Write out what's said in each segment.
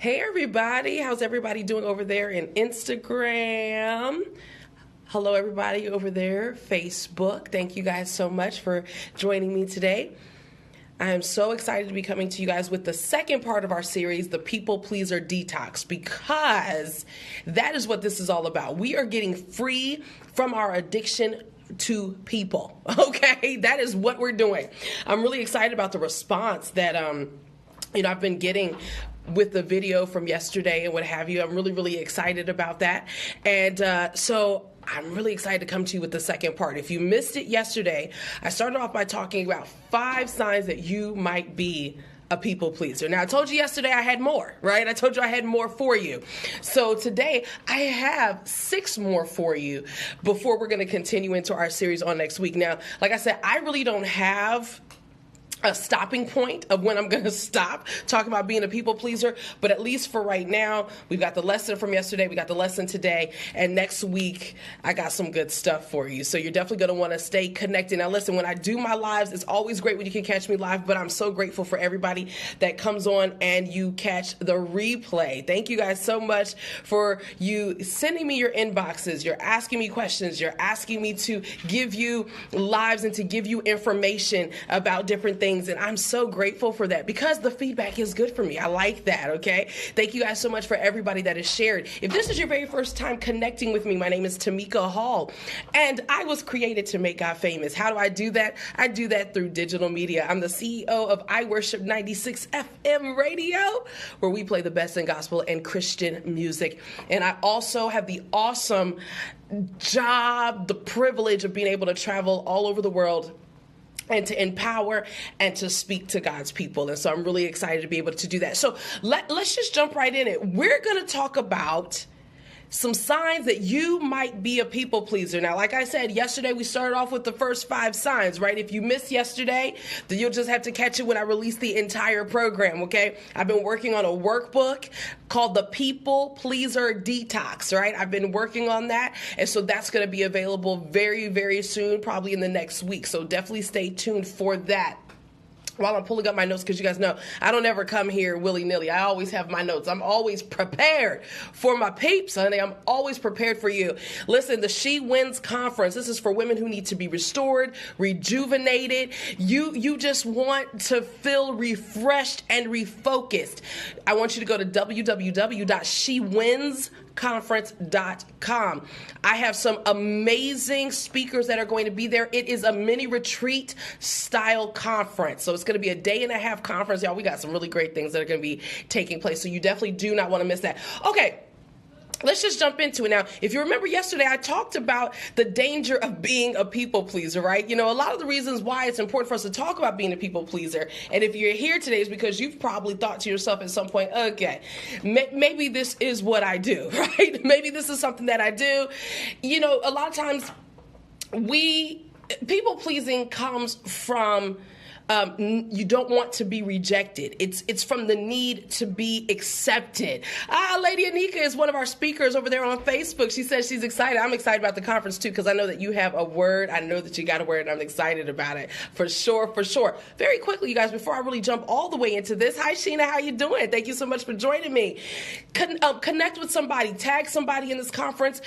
Hey everybody, how's everybody doing over there in Instagram? Hello everybody over there, Facebook. Thank you guys so much for joining me today. I am so excited to be coming to you guys with the second part of our series, the People Pleaser Detox, because that is what this is all about. We are getting free from our addiction to people, okay? That is what we're doing. I'm really excited about the response that I've been getting with the video from yesterday and what have you. I'm really excited about that. And so I'm really excited to come to you with the second part. If you missed it yesterday, I started off by talking about 5 signs that you might be a people pleaser. Now, I told you yesterday I had more, right? I told you I had more for you. So today I have 6 more for you before we're going to continue into our series on next week. Now, like I said, I really don't have a stopping point of when I'm going to stop talking about being a people pleaser, but at least for right now, we've got the lesson from yesterday, we got the lesson today, and next week I got some good stuff for you. So you're definitely going to want to stay connected. Now listen, when I do my lives, it's always great when you can catch me live, but I'm so grateful for everybody that comes on and you catch the replay. Thank you guys so much for you sending me your inboxes. You're asking me questions. You're asking me to give you lives and to give you information about different things. And I'm so grateful for that because the feedback is good for me. I like that, okay? Thank you guys so much for everybody that has shared. If this is your very first time connecting with me, my name is Tamika Hall, and I was created to make God famous. How do I do that? I do that through digital media. I'm the CEO of I Worship 96 FM Radio, where we play the best in gospel and Christian music. And I also have the awesome job, the privilege of being able to travel all over the world and to empower and to speak to God's people. And so I'm really excited to be able to do that. So let's just jump right in it. We're going to talk about some signs that you might be a people pleaser. Now, like I said, yesterday we started off with the first 5 signs, right? If you missed yesterday, then you'll just have to catch it when I release the entire program, okay? I've been working on a workbook called the People Pleaser Detox, right? I've been working on that, and so that's going to be available very soon, probably in the next week. So definitely stay tuned for that. While I'm pulling up my notes, because you guys know I don't ever come here willy-nilly. I always have my notes. I'm always prepared for my peeps, honey. I'm always prepared for you. Listen, the She Wins Conference. This is for women who need to be restored, rejuvenated. You just want to feel refreshed and refocused. I want you to go to www.shewinsconference.com. I have some amazing speakers that are going to be there. It is a mini retreat style conference. So it's going to be a day-and-a-half conference. Y'all, we got some really great things that are going to be taking place. So you definitely do not want to miss that. Okay. Let's just jump into it now. If you remember yesterday, I talked about the danger of being a people pleaser, right? You know, a lot of the reasons why it's important for us to talk about being a people pleaser. And if you're here today, is because you've probably thought to yourself at some point, okay, maybe this is what I do, right? Maybe this is something that I do. You know, a lot of times people pleasing comes from you don't want to be rejected. It's from the need to be accepted. Lady Anika is one of our speakers over there on Facebook. She says she's excited. I'm excited about the conference too, because I know that you have a word. I know that you got a word, and I'm excited about it for sure. Very quickly, you guys, before I really jump all the way into this, hi Sheena, how you doing? Thank you so much for joining me. Connect with somebody, tag somebody in this conference,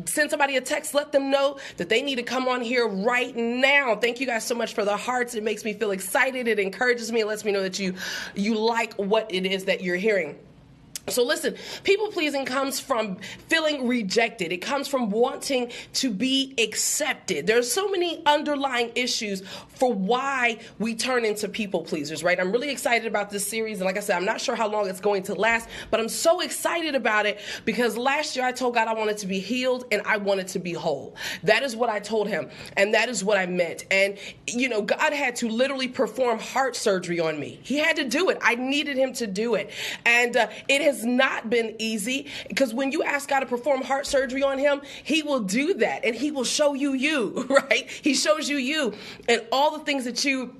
send somebody a text, let them know that they need to come on here right now. Thank you guys so much for the hearts. It makes me feel excited. It encourages me. It lets me know that you like what it is that you're hearing. So listen, people pleasing comes from feeling rejected. It comes from wanting to be accepted. There's so many underlying issues for why we turn into people pleasers, right? I'm really excited about this series. And like I said, I'm not sure how long it's going to last, but I'm so excited about it because last year I told God I wanted to be healed and I wanted to be whole. That is what I told him. And that is what I meant. And, you know, God had to literally perform heart surgery on me. He had to do it. I needed him to do it. And it has not been easy because when you ask God to perform heart surgery on him, he will do that and he will show you, right? He shows you and all the things that you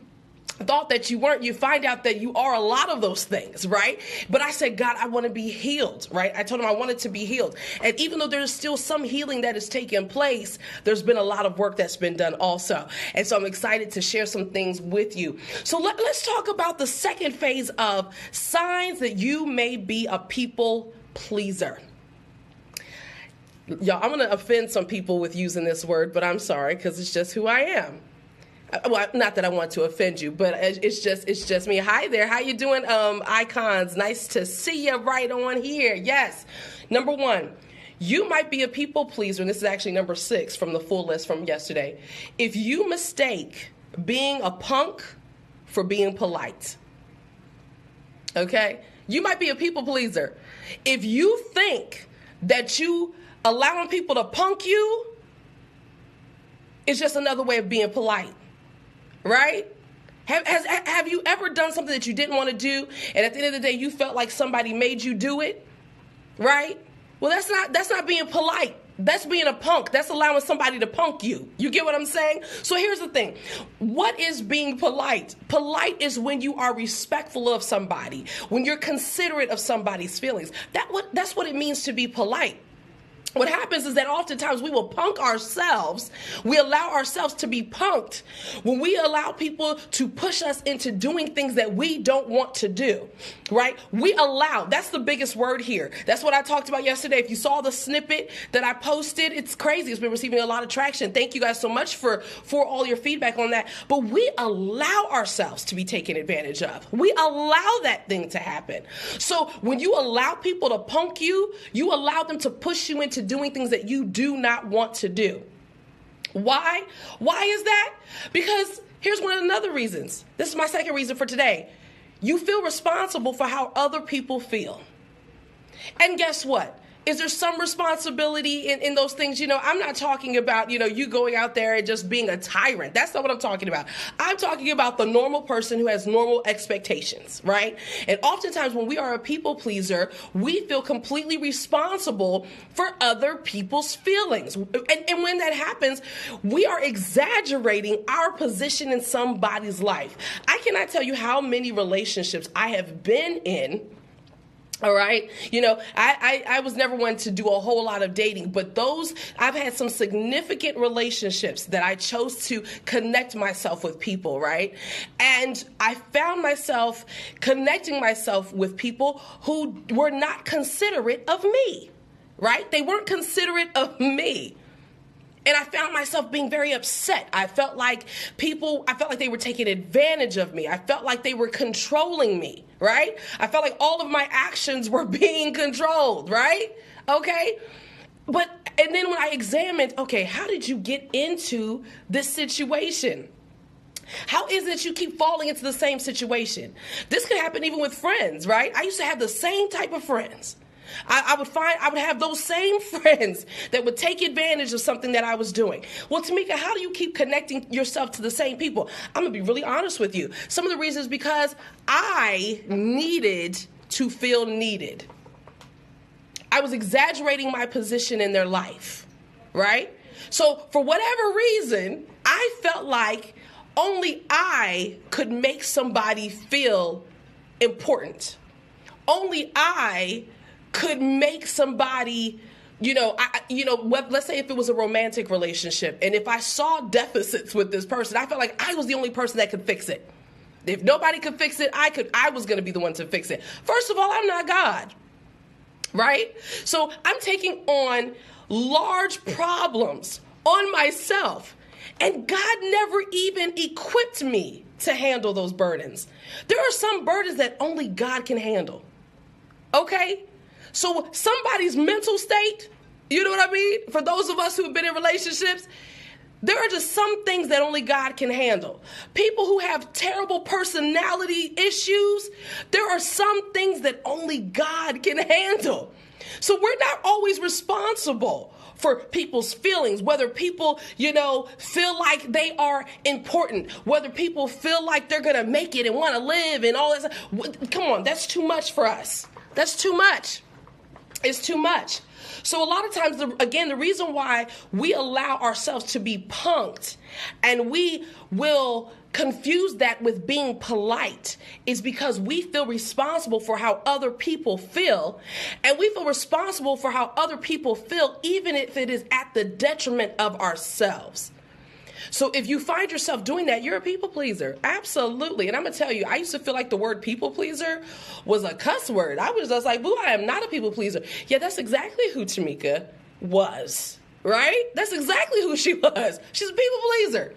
thought that you weren't, you find out that you are a lot of those things, right? But I said, God, I want to be healed, right? I told him I wanted to be healed. And even though there's still some healing that is taking place, there's been a lot of work that's been done also. And so I'm excited to share some things with you. So let's talk about the second phase of signs that you may be a people pleaser. Y'all, I'm going to offend some people with using this word, but I'm sorry, because it's just who I am. Well, not that I want to offend you, but it's just me. Hi there. How you doing, icons? Nice to see you right on here. Yes. Number one, you might be a people pleaser, and this is actually number 6 from the full list from yesterday. If you mistake being a punk for being polite, okay? You might be a people pleaser. If you think that you allowing people to punk you is just another way of being polite. Right? Have you ever done something that you didn't want to do, and at the end of the day you felt like somebody made you do it? Right? Well, that's not being polite. That's being a punk. That's allowing somebody to punk you. You get what I'm saying? So here's the thing. What is being polite? Polite is when you are respectful of somebody, when you're considerate of somebody's feelings. That's what it means to be polite. What happens is that oftentimes we will punk ourselves. We allow ourselves to be punked when we allow people to push us into doing things that we don't want to do, right? We allow. That's the biggest word here. That's what I talked about yesterday. If you saw the snippet that I posted, it's crazy. It's been receiving a lot of traction. Thank you guys so much for all your feedback on that. But we allow ourselves to be taken advantage of. We allow that thing to happen. So when you allow people to punk you, you allow them to push you into doing things that you do not want to do. Why? Why is that? Because here's another reasons. This is my second reason for today. You feel responsible for how other people feel. And guess what? Is there some responsibility in those things? I'm not talking about, you going out there and just being a tyrant. That's not what I'm talking about. I'm talking about the normal person who has normal expectations, right? And oftentimes when we are a people pleaser, we feel completely responsible for other people's feelings. And when that happens, we are exaggerating our position in somebody's life. I cannot tell you how many relationships I have been in. All right. I was never one to do a whole lot of dating, but I've had some significant relationships that I chose to connect myself with people. Right. And I found myself connecting myself with people who were not considerate of me. Right. They weren't considerate of me. And I found myself being very upset. I felt like they were taking advantage of me. I felt like they were controlling me, right? I felt like all of my actions were being controlled, right? Okay. And then when I examined, okay, how did you get into this situation? How is it that you keep falling into the same situation? This could happen even with friends, right? I used to have the same type of friends. I would have those same friends that would take advantage of something that I was doing. Well, Tamika, how do you keep connecting yourself to the same people? I'm going to be really honest with you. Some of the reasons because I needed to feel needed. I was exaggerating my position in their life, right? So for whatever reason, I felt like only I could make somebody feel important. Only I could make somebody, let's say if it was a romantic relationship, and if I saw deficits with this person, I felt like I was the only person that could fix it. If nobody could fix it, I was going to be the one to fix it. First of all, I'm not God, right? So I'm taking on large problems on myself, and God never even equipped me to handle those burdens. There are some burdens that only God can handle, okay? So somebody's mental state, you know what I mean? For those of us who have been in relationships, there are just some things that only God can handle. People who have terrible personality issues, there are some things that only God can handle. So we're not always responsible for people's feelings, whether people, feel like they are important, whether people feel like they're going to make it and want to live and all that. Come on, that's too much for us. That's too much. It's too much. So a lot of times, again, the reason why we allow ourselves to be punked and we will confuse that with being polite is because we feel responsible for how other people feel. And we feel responsible for how other people feel, even if it is at the detriment of ourselves. So if you find yourself doing that, you're a people pleaser. Absolutely. And I'm going to tell you, I used to feel like the word people pleaser was a cuss word. I was just like, boo, I am not a people pleaser. Yeah, that's exactly who Tamika was, right? That's exactly who she was. She's a people pleaser.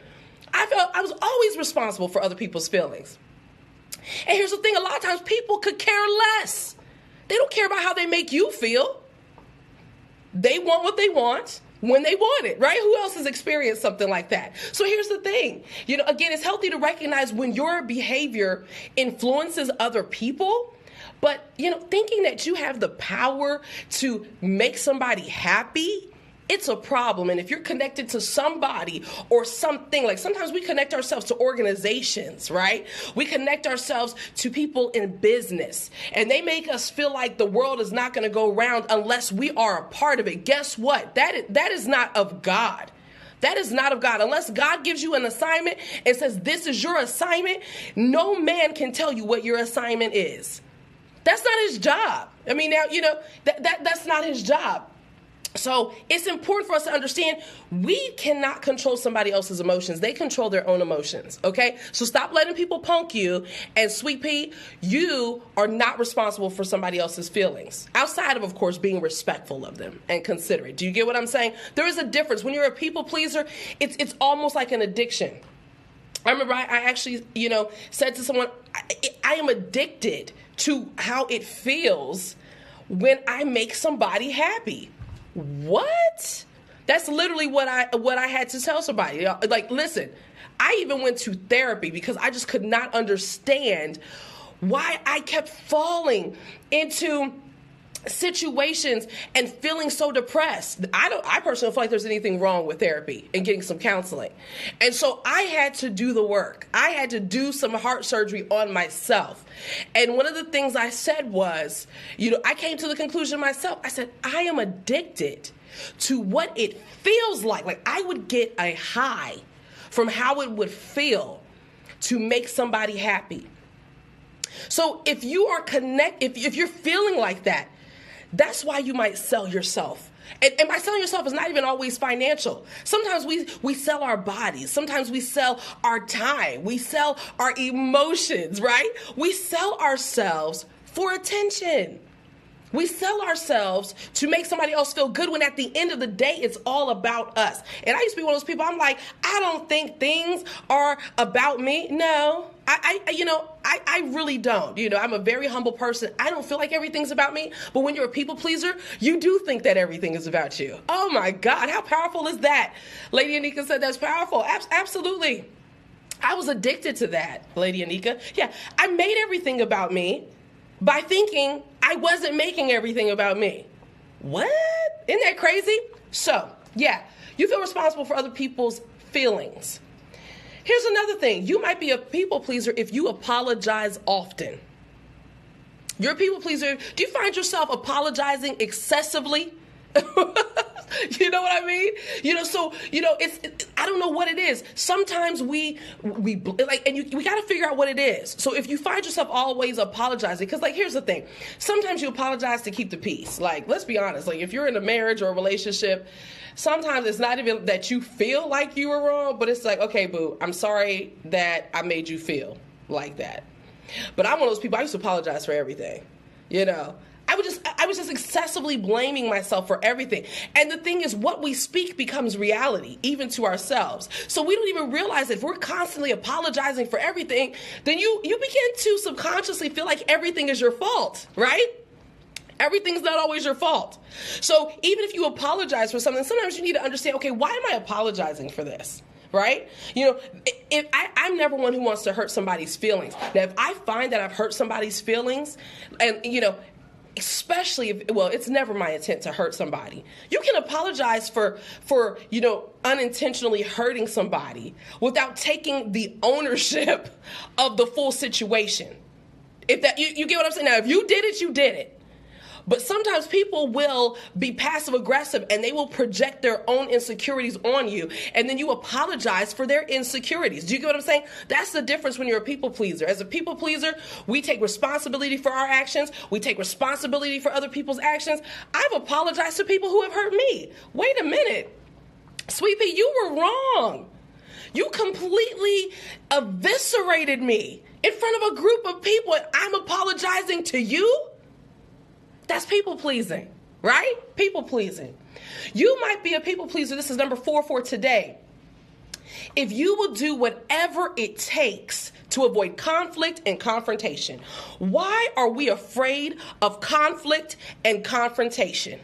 I felt I was always responsible for other people's feelings. And here's the thing, a lot of times people could care less. They don't care about how they make you feel. They want what they want when they want it, right? Who else has experienced something like that? So here's the thing. Again, it's healthy to recognize when your behavior influences other people, but, thinking that you have the power to make somebody happy, it's a problem. And if you're connected to somebody or something, like sometimes we connect ourselves to organizations, right? We connect ourselves to people in business, and they make us feel like the world is not going to go round unless we are a part of it. Guess what? That is not of God. That is not of God. Unless God gives you an assignment and says, this is your assignment, no man can tell you what your assignment is. That's not his job. I mean, now, that's not his job. So it's important for us to understand we cannot control somebody else's emotions. They control their own emotions, okay? So stop letting people punk you. And Sweet Pea, you are not responsible for somebody else's feelings, outside of course, being respectful of them and considerate. Do you get what I'm saying? There is a difference. When you're a people pleaser, it's almost like an addiction. I remember I actually, said to someone, I am addicted to how it feels when I make somebody happy. What? That's literally what I had to tell somebody. Like, listen, I even went to therapy because I just could not understand why I kept falling into situations and feeling so depressed. I personally feel like there's anything wrong with therapy and getting some counseling. And so I had to do the work. I had to do some heart surgery on myself. And one of the things I said was, I came to the conclusion myself. I said, I am addicted to what it feels like. Like I would get a high from how it would feel to make somebody happy. So if you are if you're feeling like that, that's why you might sell yourself. And by selling yourself is not even always financial. Sometimes we sell our bodies. Sometimes we sell our time. We sell our emotions, right? We sell ourselves for attention. We sell ourselves to make somebody else feel good when at the end of the day, it's all about us. And I used to be one of those people, I'm like, I don't think things are about me. No, I really don't. I'm a very humble person. I don't feel like everything's about me. But when you're a people pleaser, you do think that everything is about you. Oh my God, how powerful is that? Lady Anika said that's powerful. Absolutely. I was addicted to that, Lady Anika. Yeah, I made everything about me by thinking I wasn't making everything about me. What? Isn't that crazy? So, yeah, you feel responsible for other people's feelings. Here's another thing. You might be a people pleaser if you apologize often. You're a people pleaser. Do you find yourself apologizing excessively? You know what I mean? I don't know what it is. Sometimes we we got to figure out what it is. So if you find yourself always apologizing, because here's the thing. Sometimes you apologize to keep the peace. Let's be honest. If you're in a marriage or a relationship, sometimes it's not even that you feel like you were wrong, but it's like, okay, boo, I'm sorry that I made you feel like that. But I'm one of those people, I used to apologize for everything, I was just excessively blaming myself for everything. And the thing is, what we speak becomes reality, even to ourselves. So we don't even realize that if we're constantly apologizing for everything, then you begin to subconsciously feel like everything is your fault, right? Everything's not always your fault. So even if you apologize for something, sometimes you need to understand, okay, why am I apologizing for this? Right? I'm never one who wants to hurt somebody's feelings. Now, if I find that I've hurt somebody's feelings, and, especially it's never my intent to hurt somebody. You can apologize for unintentionally hurting somebody without taking the ownership of the full situation. If that, you get what I'm saying? Now, if you did it, you did it. But sometimes people will be passive aggressive and they will project their own insecurities on you. And then you apologize for their insecurities. Do you get what I'm saying? That's the difference when you're a people pleaser. As a people pleaser, we take responsibility for our actions. We take responsibility for other people's actions. I've apologized to people who have hurt me. Wait a minute. Sweet Pea, you were wrong. You completely eviscerated me in front of a group of people and I'm apologizing to you? That's people pleasing, right? People pleasing. You might be a people pleaser. This is number 4 for today. If you will do whatever it takes to avoid conflict and confrontation. Why are we afraid of conflict and confrontation?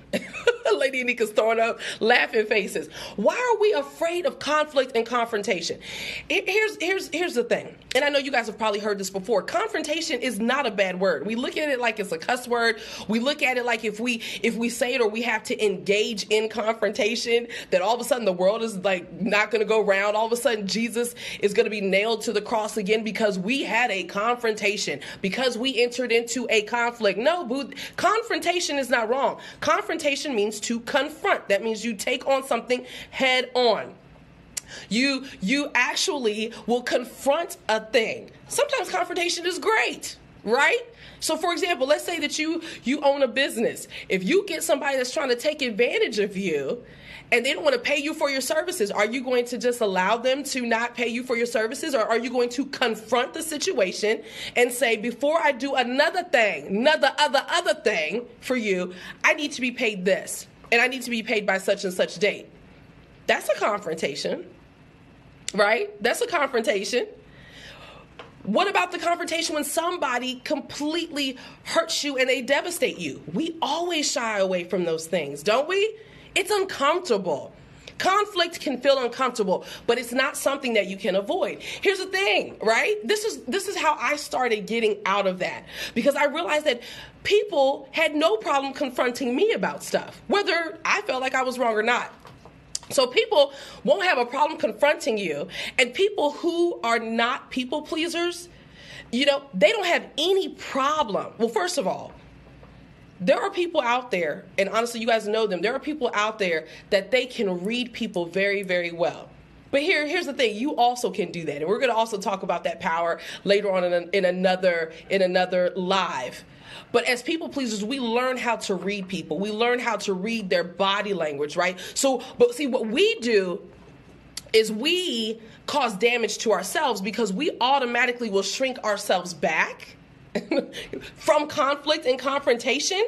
Lady Anika's throwing up laughing faces. Why are we afraid of conflict and confrontation? Here's the thing, and I know you guys have probably heard this before. Confrontation is not a bad word. We look at it like it's a cuss word. We look at it like if we say it or we have to engage in confrontation, that all of a sudden the world is like not going to go round. All of a sudden Jesus is going to be nailed to the cross again because we had a confrontation, because we entered into a conflict. No, boo, confrontation is not wrong. Confrontation means to confront. That means you take on something head on. You actually will confront a thing. Sometimes confrontation is great, right? So for example, let's say that you own a business. If you get somebody that's trying to take advantage of you and they don't want to pay you for your services, are you going to just allow them to not pay you for your services? Or are you going to confront the situation and say, before I do another thing, other thing for you, I need to be paid this and I need to be paid by such and such date? That's a confrontation, right? That's a confrontation. What about the confrontation when somebody completely hurts you and they devastate you? We always shy away from those things, don't we? It's uncomfortable. Conflict can feel uncomfortable, but it's not something that you can avoid. Here's the thing, right? This is how I started getting out of that, because I realized that people had no problem confronting me about stuff, whether I felt like I was wrong or not. So people won't have a problem confronting you, and people who are not people pleasers, they don't have any problem. Well, first of all, there are people out there, and honestly, you guys know them. There are people out there that they can read people very, very well. But here's the thing. You also can do that. And we're going to also talk about that power later on in another live. But as people pleasers, we learn how to read people. We learn how to read their body language, right? But see, what we do is we cause damage to ourselves because we automatically will shrink ourselves back from conflict and confrontation,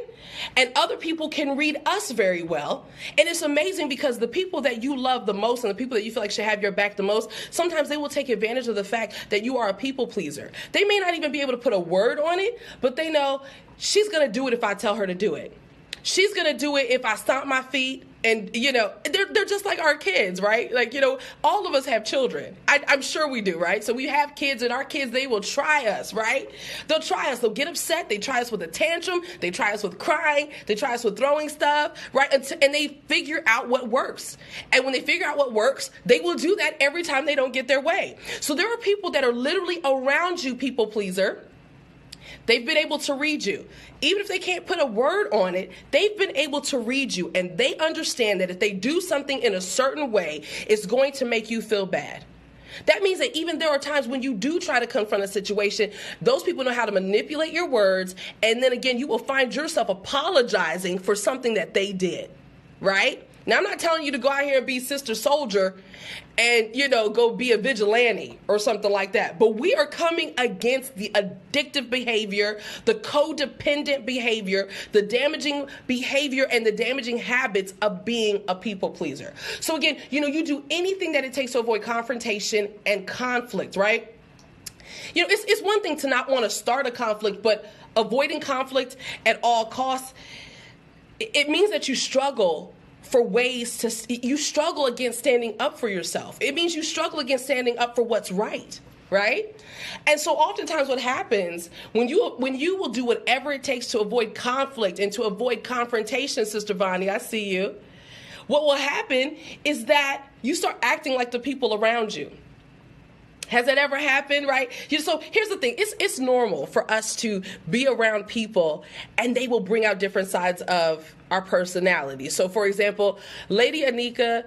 and other people can read us very well. And it's amazing because the people that you love the most and the people that you feel like should have your back the most, sometimes they will take advantage of the fact that you are a people pleaser. They may not even be able to put a word on it, but they know she's going to do it if I tell her to do it. She's going to do it if I stomp my feet. And, they're just like our kids, right? Like, all of us have children. I'm sure we do, right? So we have kids, and our kids, they will try us, right? They'll try us. They'll get upset. They try us with a tantrum. They try us with crying. They try us with throwing stuff, right? And they figure out what works. And when they figure out what works, they will do that every time they don't get their way. So there are people that are literally around you, people pleaser. They've been able to read you. Even if they can't put a word on it, they've been able to read you, and they understand that if they do something in a certain way, it's going to make you feel bad. That means that even there are times when you do try to confront a situation, those people know how to manipulate your words, and then again, you will find yourself apologizing for something that they did, right? Now, I'm not telling you to go out here and be Sister Soldier and, go be a vigilante or something like that. But we are coming against the addictive behavior, the codependent behavior, the damaging behavior, and the damaging habits of being a people pleaser. So again, you do anything that it takes to avoid confrontation and conflict, right? It's one thing to not want to start a conflict, but avoiding conflict at all costs, it means that you struggle for ways you struggle against standing up for yourself. It means you struggle against standing up for what's right? And so oftentimes what happens when you will do whatever it takes to avoid conflict and to avoid confrontation, Sister Vonnie, I see you. What will happen is that you start acting like the people around you. Has that ever happened, right? So here's the thing. It's normal for us to be around people and they will bring out different sides of our personality. So for example, Lady Anika,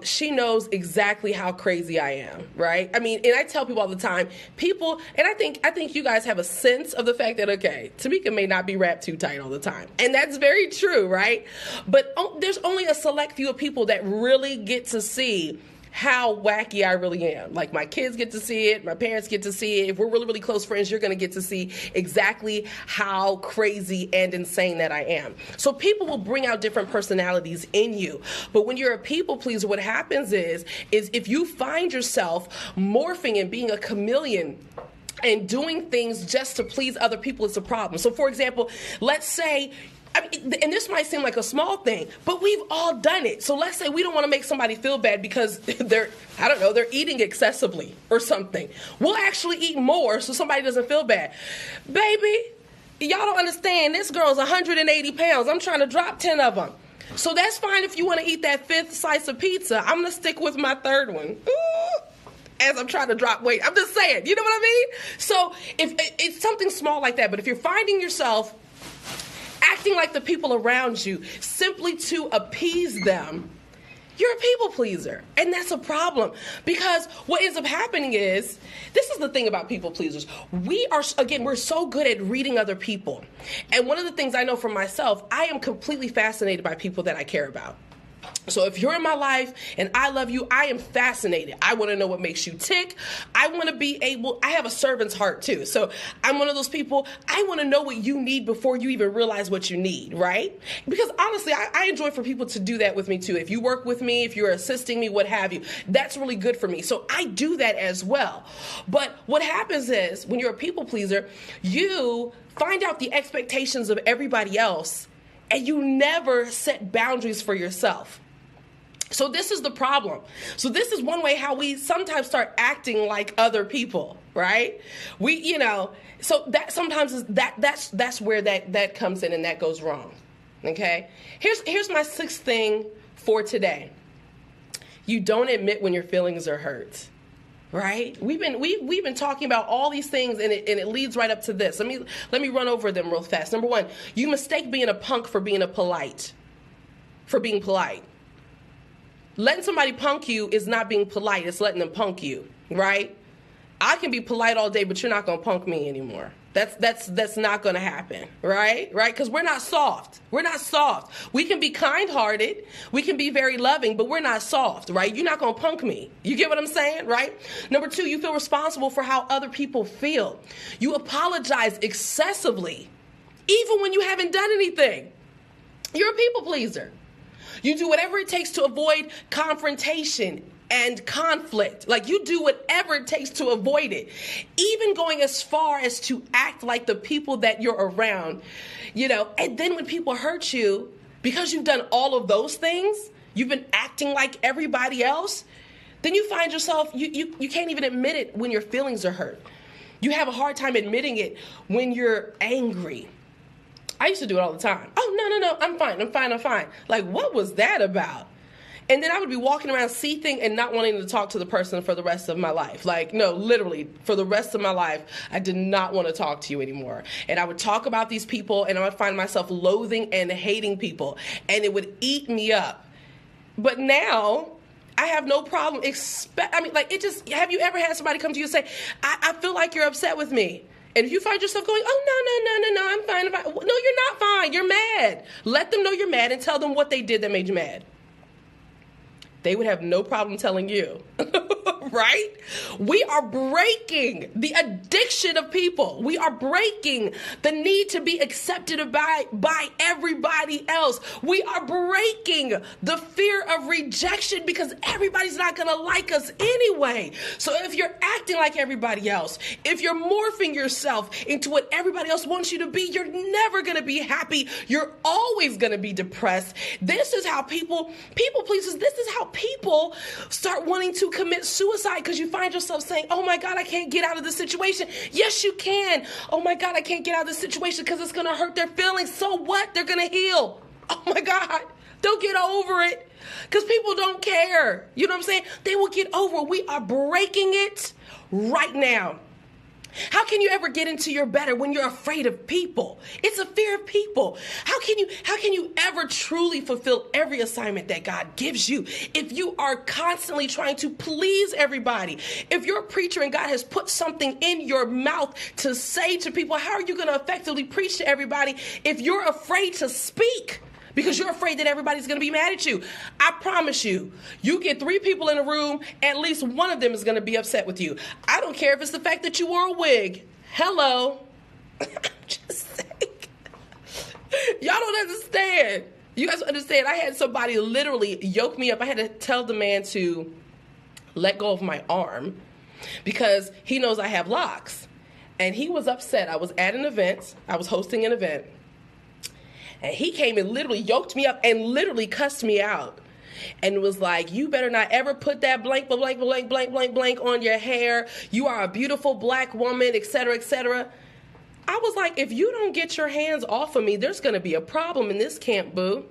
she knows exactly how crazy I am, right? I mean, and I tell people all the time, people, and I think you guys have a sense of the fact that, okay, Tamika may not be wrapped too tight all the time. And that's very true, right? But there's only a select few of people that really get to see how wacky I really am. Like, my kids get to see it, my parents get to see it. If we're really, really close friends, you're going to get to see exactly how crazy and insane that I am. So people will bring out different personalities in you. But when you're a people pleaser, what happens is if you find yourself morphing and being a chameleon and doing things just to please other people, it's a problem. So for example, let's say, I mean, and this might seem like a small thing, but we've all done it. So let's say we don't want to make somebody feel bad because they're eating excessively or something. We'll actually eat more so somebody doesn't feel bad. Baby, y'all don't understand. This girl's 180 pounds. I'm trying to drop 10 of them. So that's fine if you want to eat that 5th slice of pizza. I'm going to stick with my 3rd one. Ooh, as I'm trying to drop weight. I'm just saying, you know what I mean? So if it's something small like that, but if you're finding yourself acting like the people around you simply to appease them, you're a people pleaser. And that's a problem, because what ends up happening is, this is the thing about people pleasers. We're so good at reading other people. And one of the things I know for myself, I am completely fascinated by people that I care about. So if you're in my life and I love you, I am fascinated. I want to know what makes you tick. I want to be able, I have a servant's heart too. So I'm one of those people, I want to know what you need before you even realize what you need, right? Because honestly, I enjoy for people to do that with me too. If you work with me, if you're assisting me, what have you, that's really good for me. So I do that as well. But what happens is, when you're a people pleaser, you find out the expectations of everybody else and you never set boundaries for yourself. So this is the problem. So this is one way how we sometimes start acting like other people, right? So that sometimes is that's where that comes in and that goes wrong. Okay? Here's my 6th thing for today. You don't admit when your feelings are hurt. Right? We've been talking about all these things, and it leads right up to this. Let me run over them real fast. Number 1, you mistake being a punk for being polite. Letting somebody punk you is not being polite. It's letting them punk you, right? I can be polite all day, but you're not going to punk me anymore. That's not going to happen, right? Right? Because we're not soft. We're not soft. We can be kind-hearted. We can be very loving, but we're not soft, right? You're not going to punk me. You get what I'm saying, right? Number 2, you feel responsible for how other people feel. You apologize excessively, even when you haven't done anything. You're a people pleaser. You do whatever it takes to avoid confrontation and conflict. Like, you do whatever it takes to avoid it. Even going as far as to act like the people that you're around, and then when people hurt you, because you've done all of those things, you've been acting like everybody else, then you find yourself, you can't even admit it when your feelings are hurt. You have a hard time admitting it when you're angry. I used to do it all the time. Oh, no, I'm fine. Like, what was that about? And then I would be walking around seething and not wanting to talk to the person for the rest of my life. Like, no, literally, for the rest of my life, I did not want to talk to you anymore. And I would talk about these people, and I would find myself loathing and hating people, and it would eat me up. But now, I have no problem. Have you ever had somebody come to you and say, I feel like you're upset with me? And if you find yourself going, oh, no, I'm fine. No, you're not fine. You're mad. Let them know you're mad and tell them what they did that made you mad. They would have no problem telling you, right? We are breaking the addiction of people. We are breaking the need to be accepted by everybody else. We are breaking the fear of rejection because everybody's not going to like us anyway. So if you're acting like everybody else, if you're morphing yourself into what everybody else wants you to be, you're never going to be happy. You're always going to be depressed. This is how people pleasers, this is how people start wanting to commit suicide, because you find yourself saying, oh my God, I can't get out of this situation. Yes, you can. Oh my God, I can't get out of this situation because it's going to hurt their feelings. So what? They're going to heal. Oh my God, they'll get over it. Because people don't care. You know what I'm saying? They will get over it. We are breaking it right now. How can you ever get into your better when you're afraid of people? It's a fear of people. How can you ever truly fulfill every assignment that God gives you if you are constantly trying to please everybody? If you're a preacher and God has put something in your mouth to say to people, how are you going to effectively preach to everybody if you're afraid to speak? Because you're afraid that everybody's going to be mad at you. I promise you, you get 3 people in a room, at least one of them is going to be upset with you. I don't care if it's the fact that you wore a wig. Hello. I'm just saying. Y'all don't understand. You guys understand. I had somebody literally yoke me up. I had to tell the man to let go of my arm because he knows I have locks. And he was upset. I was at an event. I was hosting an event. And he came and literally yoked me up and literally cussed me out. And was like, you better not ever put that blank on your hair. You are a beautiful black woman, etc., etc. I was like, if you don't get your hands off of me, there's going to be a problem in this camp, boo.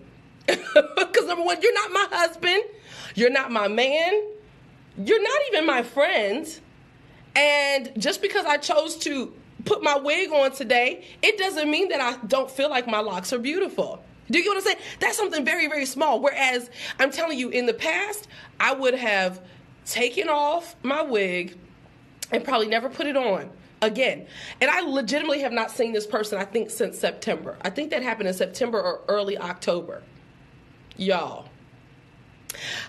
Because number one, you're not my husband. You're not my man. You're not even my friend. And just because I chose to put my wig on today, it doesn't mean that I don't feel like my locks are beautiful. Do you get what I'm saying? That's something very, very small. Whereas I'm telling you, in the past, I would have taken off my wig and probably never put it on again. And I legitimately have not seen this person, I think, since September. I think that happened in September or early October. Y'all.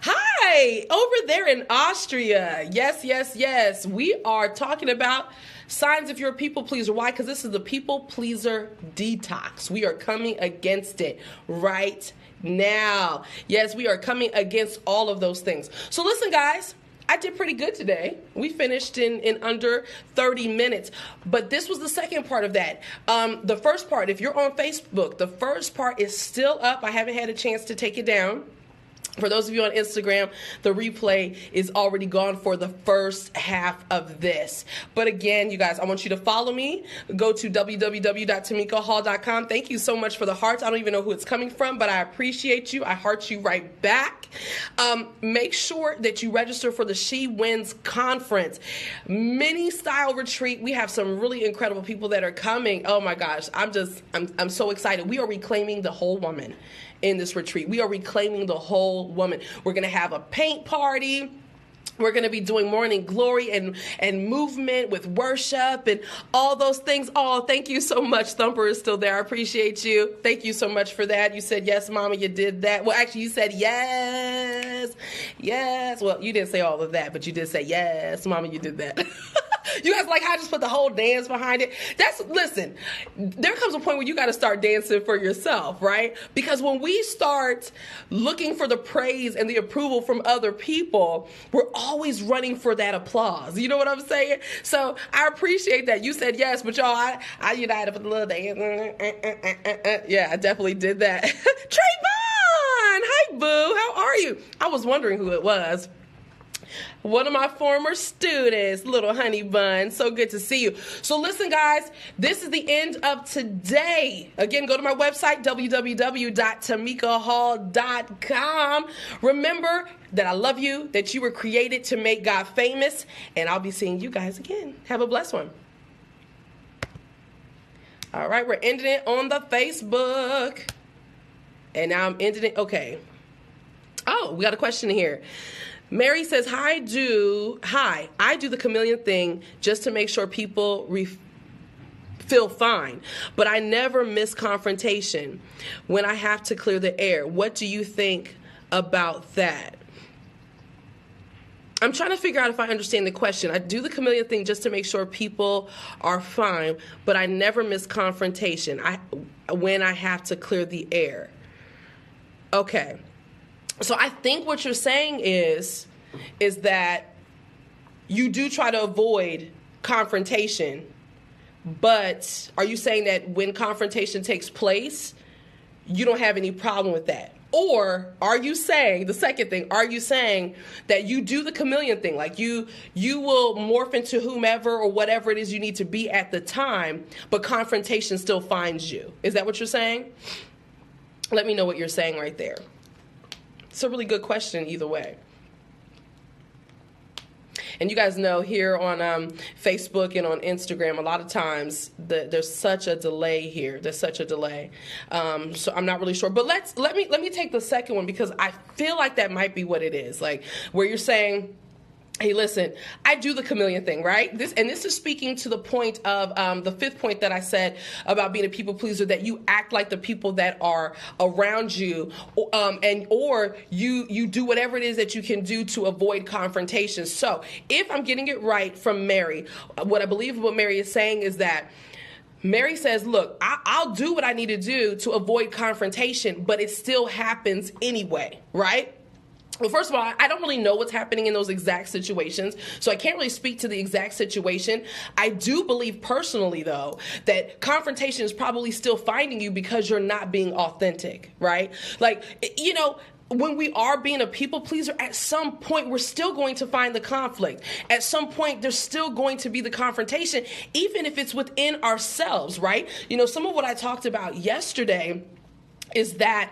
Hi, over there in Austria. Yes, yes, yes. We are talking about signs if you're a people pleaser. Why? Because this is the people pleaser detox. We are coming against it right now. Yes, we are coming against all of those things. So listen, guys. I did pretty good today. We finished in under 30 minutes. But this was the second part of that. The first part, if you're on Facebook, the first part is still up. I haven't had a chance to take it down. For those of you on Instagram, the replay is already gone for the first half of this. But again, you guys, I want you to follow me. Go to www.tamikahall.com. Thank you so much for the hearts. I don't even know who it's coming from, but I appreciate you. I heart you right back. Make sure that you register for the She Wins Conference. Mini style retreat. We have some really incredible people that are coming. Oh my gosh. I'm so excited. We are reclaiming the whole woman in this retreat. We are reclaiming the whole woman. We're going to have a paint party. We're going to be doing morning glory and movement with worship and all those things. Oh, thank you so much. Thumper is still there. I appreciate you. Thank you so much for that. You said, yes, Mama, you did that. Well, actually, you said, yes, yes. Well, you didn't say all of that, but you did say, yes, Mama, you did that. You guys like how I just put the whole dance behind it? Listen, there comes a point where you got to start dancing for yourself, right? Because when we start looking for the praise and the approval from other people, we're always running for that applause. You know what I'm saying? So I appreciate that. You said yes, but y'all, I united for the little dance. Yeah, I definitely did that. Trayvon! Hi, boo. How are you? I was wondering who it was. One of my former students, little honey bun. So good to see you. So listen, guys, this is the end of today. Again, go to my website, www.tamikahall.com. Remember that I love you, that you were created to make God famous, and I'll be seeing you guys again. Have a blessed one. All right, we're ending it on the Facebook. And now I'm ending it. Okay. Oh, we got a question here. Mary says, I do the chameleon thing just to make sure people feel fine, but I never miss confrontation when I have to clear the air. What do you think about that? I'm trying to figure out if I understand the question. I do the chameleon thing just to make sure people are fine, but I never miss confrontation when I have to clear the air. Okay. So I think what you're saying is that you do try to avoid confrontation, but are you saying that when confrontation takes place, you don't have any problem with that? Or are you saying, the second thing, are you saying that you do the chameleon thing? Like you will morph into whomever or whatever it is you need to be at the time, but confrontation still finds you. Is that what you're saying? Let me know what you're saying right there. It's a really good question either way. And you guys know here on Facebook and on Instagram, a lot of times there's such a delay here. There's such a delay. So I'm not really sure. But let me take the second one, because I feel like that might be what it is. Like where you're saying, hey, listen, I do the chameleon thing, right? This is speaking to the point of the fifth point that I said about being a people pleaser, that you act like the people that are around you, or you do whatever it is that you can do to avoid confrontation. So if I'm getting it right from Mary, what I believe what Mary is saying is that Mary says, look, I'll do what I need to do to avoid confrontation, but it still happens anyway, right? Well, first of all, I don't really know what's happening in those exact situations, so I can't really speak to the exact situation. I do believe personally, though, that confrontation is probably still finding you because you're not being authentic, right? Like, you know, when we are being a people pleaser, at some point, we're still going to find the conflict. At some point, there's still going to be the confrontation, even if it's within ourselves, right? You know, some of what I talked about yesterday is that,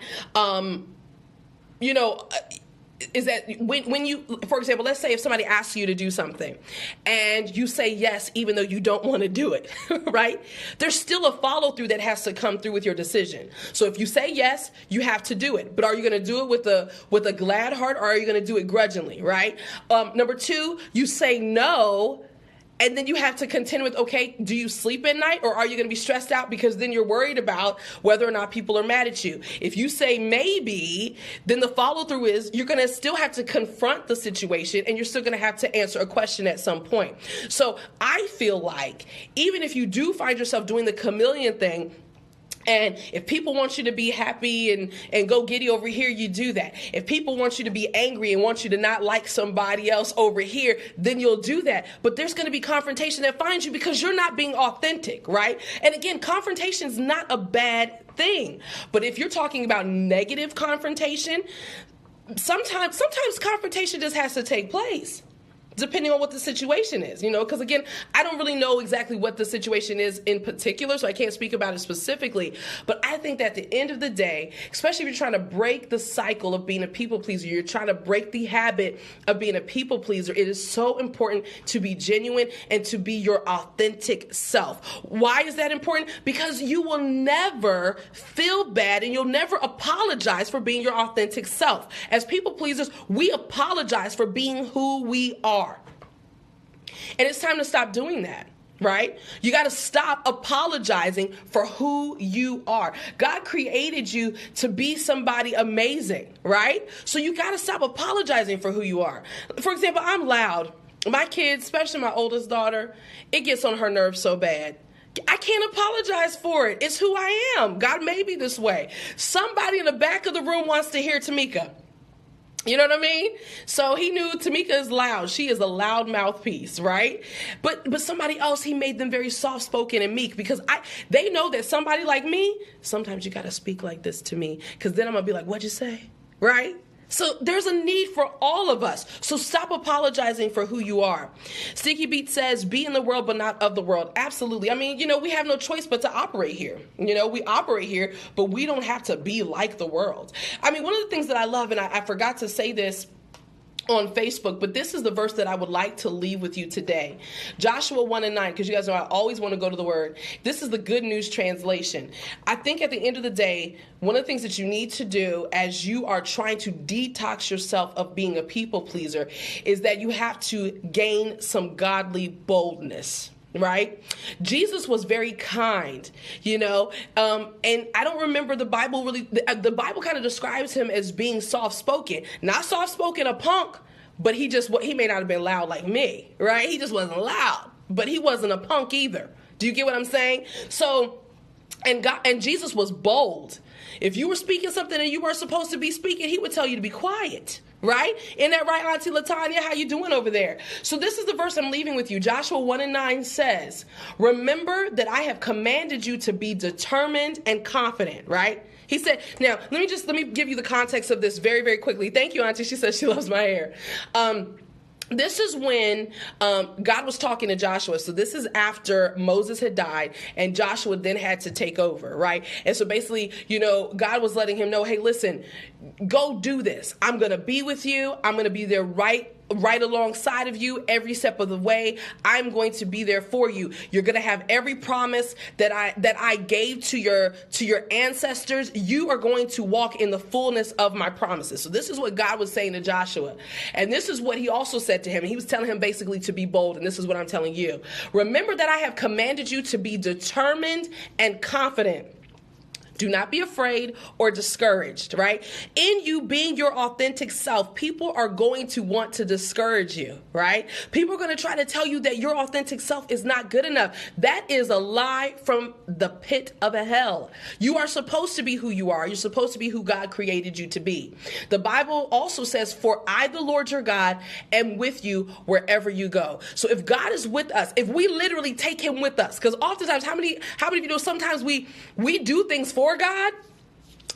is that when you, for example, let's say if somebody asks you to do something and you say yes, even though you don't want to do it, right? There's still a follow through that has to come through with your decision. So if you say yes, you have to do it. But are you going to do it with a glad heart, or are you going to do it grudgingly, right? Number two, you say no, and then you have to contend with, okay, do you sleep at night, or are you going to be stressed out because then you're worried about whether or not people are mad at you? If you say maybe, then the follow through is you're going to still have to confront the situation, and you're still going to have to answer a question at some point. So I feel like even if you do find yourself doing the chameleon thing, and if people want you to be happy and go giddy over here, you do that. If people want you to be angry and want you to not like somebody else over here, then you'll do that. But there's going to be confrontation that finds you because you're not being authentic, right? And again, confrontation is not a bad thing. But if you're talking about negative confrontation, sometimes confrontation just has to take place, depending on what the situation is, you know, because again, I don't really know exactly what the situation is in particular, so I can't speak about it specifically. But I think that at the end of the day, especially if you're trying to break the cycle of being a people pleaser, you're trying to break the habit of being a people pleaser, it is so important to be genuine and to be your authentic self. Why is that important? Because you will never feel bad and you'll never apologize for being your authentic self. As people pleasers, we apologize for being who we are. And it's time to stop doing that, right? You got to stop apologizing for who you are. God created you to be somebody amazing, right? So you got to stop apologizing for who you are. For example, I'm loud. My kids, especially my oldest daughter, it gets on her nerves so bad. I can't apologize for it. It's who I am. God made me this way. Somebody in the back of the room wants to hear Tamika. You know what I mean? So he knew Tamika is loud. She is a loud mouthpiece, right? But somebody else, he made them very soft-spoken and meek, because they know that somebody like me, sometimes you got to speak like this to me, because then I'm going to be like, what'd you say? Right? So there's a need for all of us. So stop apologizing for who you are. Sticky Beat says, be in the world, but not of the world. Absolutely. I mean, you know, we have no choice but to operate here. You know, we operate here, but we don't have to be like the world. I mean, one of the things that I love, and I forgot to say this on Facebook, but this is the verse that I would like to leave with you today. Joshua 1:9, because you guys know I always want to go to the word. This is the Good News translation. I think at the end of the day, one of the things that you need to do as you are trying to detox yourself of being a people pleaser is that you have to gain some godly boldness. Right? Jesus was very kind, you know, and I don't remember the Bible really, the Bible kind of describes him as being soft-spoken, not soft-spoken, a punk, but he may not have been loud like me, right? He just wasn't loud, but he wasn't a punk either. Do you get what I'm saying? So, and Jesus was bold. If you were speaking something and you weren't supposed to be speaking, he would tell you to be quiet. Right? Isn't that right, Auntie Latanya? How you doing over there? So this is the verse I'm leaving with you. Joshua 1:9 says, remember that I have commanded you to be determined and confident, right? He said, now, let me give you the context of this very, very quickly. Thank you, Auntie. She says she loves my hair. this is when God was talking to Joshua. So this is after Moses had died and Joshua then had to take over, right? And so basically, God was letting him know, hey, listen, go do this. I'm going to be with you. I'm going to be there right alongside of you every step of the way. I'm going to be there for you. You're going to have every promise that I gave to your ancestors. You are going to walk in the fullness of my promises. So this is what God was saying to Joshua. And this is what he also said to him. He was telling him basically to be bold. And this is what I'm telling you. Remember that I have commanded you to be determined and confident. Do not be afraid or discouraged, right? In you being your authentic self, people are going to want to discourage you, right? People are going to try to tell you that your authentic self is not good enough. That is a lie from the pit of hell. You are supposed to be who you are. You're supposed to be who God created you to be. The Bible also says, for I, the Lord your God, am with you wherever you go. So if God is with us, if we literally take him with us, because oftentimes, how many of you know, sometimes we do things for God,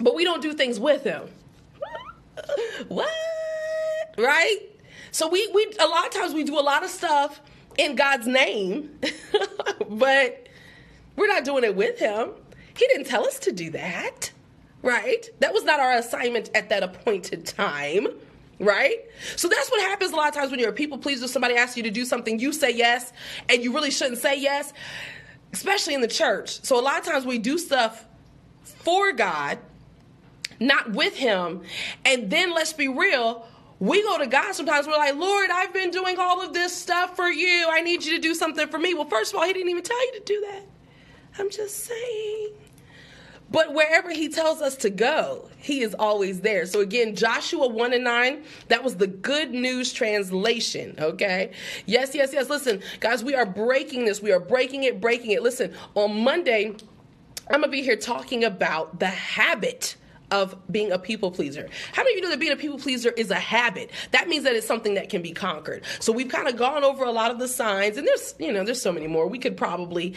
but we don't do things with him. What? Right? So we a lot of times we do a lot of stuff in God's name, but we're not doing it with him. He didn't tell us to do that, right? That was not our assignment at that appointed time, right? So that's what happens a lot of times when you're a people pleaser. Somebody asks you to do something, you say yes, and you really shouldn't say yes, especially in the church. So a lot of times we do stuff for God, not with him. And then let's be real, we go to God sometimes, we're like, Lord, I've been doing all of this stuff for you. I need you to do something for me. Well, first of all, he didn't even tell you to do that. I'm just saying. But wherever he tells us to go, he is always there. So again, Joshua 1:9, that was the Good News translation, okay? Yes. Listen, guys, we are breaking this. We are breaking it. Listen, on Monday, I'm going to be here talking about the habit of being a people pleaser. How many of you know that being a people pleaser is a habit? That means that it's something that can be conquered. So we've kind of gone over a lot of the signs, and there's so many more. We could probably,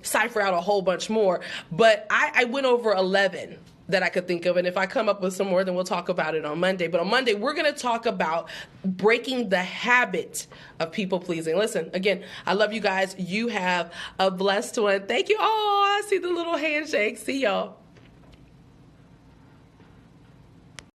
cipher out a whole bunch more. But I went over 11 that I could think of. And if I come up with some more, then we'll talk about it on Monday. But on Monday, we're going to talk about breaking the habit of people pleasing. Listen, again, I love you guys. You have a blessed one. Thank you. Oh, I see the little handshake. See y'all.